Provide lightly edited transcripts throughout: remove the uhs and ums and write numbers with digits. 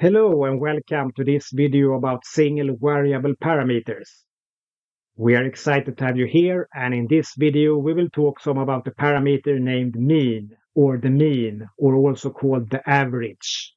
Hello and welcome to this video about single variable parameters. We are excited to have you here, and in this video we will talk some about the parameter named mean, or the mean, or also called the average.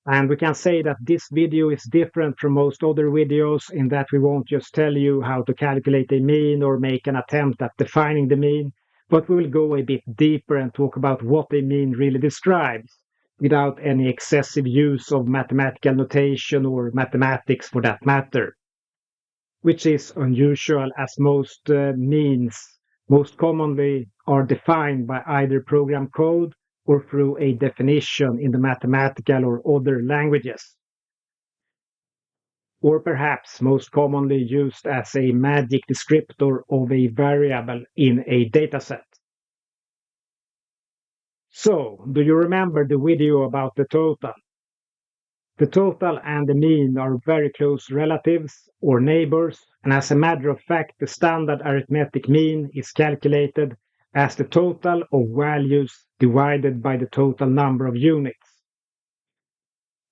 And we can say that this video is different from most other videos in that we won't just tell you how to calculate a mean or make an attempt at defining the mean, but we will go a bit deeper and talk about what a mean really describes, without any excessive use of mathematical notation or mathematics for that matter, which is unusual as most means most commonly are defined by either program code or through a definition in the mathematical or other languages, or perhaps most commonly used as a magic descriptor of a variable in a dataset. So, do you remember the video about the total? The total and the mean are very close relatives or neighbors, and as a matter of fact, the standard arithmetic mean is calculated as the total of values divided by the total number of units.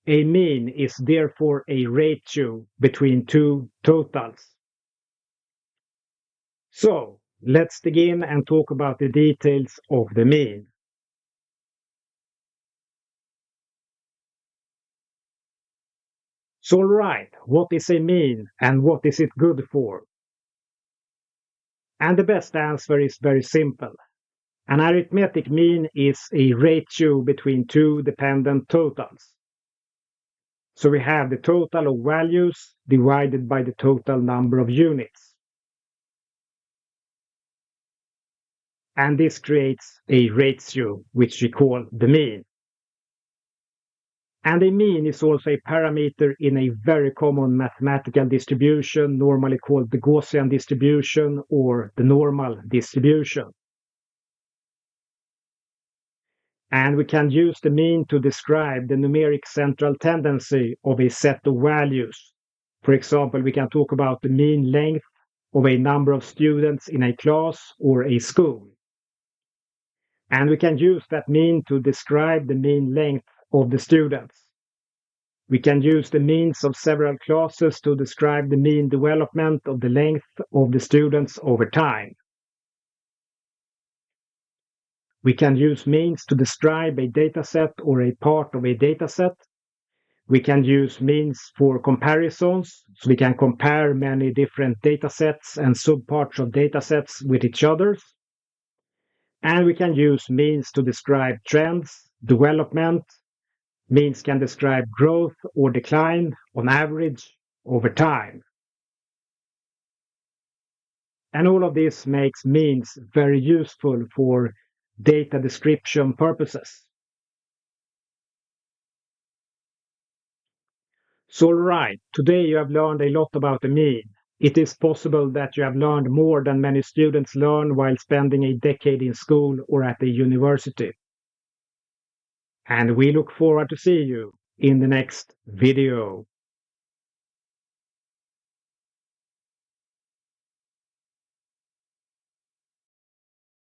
A mean is therefore a ratio between two totals. So, let's begin and talk about the details of the mean. So, alright, what is a mean and what is it good for? And the best answer is very simple. An arithmetic mean is a ratio between two dependent totals. So we have the total of values divided by the total number of units. And this creates a ratio, which we call the mean. And a mean is also a parameter in a very common mathematical distribution, normally called the Gaussian distribution or the normal distribution. And we can use the mean to describe the numeric central tendency of a set of values. For example, we can talk about the mean length of a number of students in a class or a school. And we can use that mean to describe the mean length of the students. We can use the means of several classes to describe the mean development of the length of the students over time. We can use means to describe a dataset or a part of a dataset. We can use means for comparisons, so we can compare many different datasets and subparts of datasets with each other. And we can use means to describe trends, development. Means can describe growth or decline on average over time. And all of this makes means very useful for data description purposes. So, alright, today you have learned a lot about the mean. It is possible that you have learned more than many students learn while spending a decade in school or at a university. And we look forward to see you in the next video.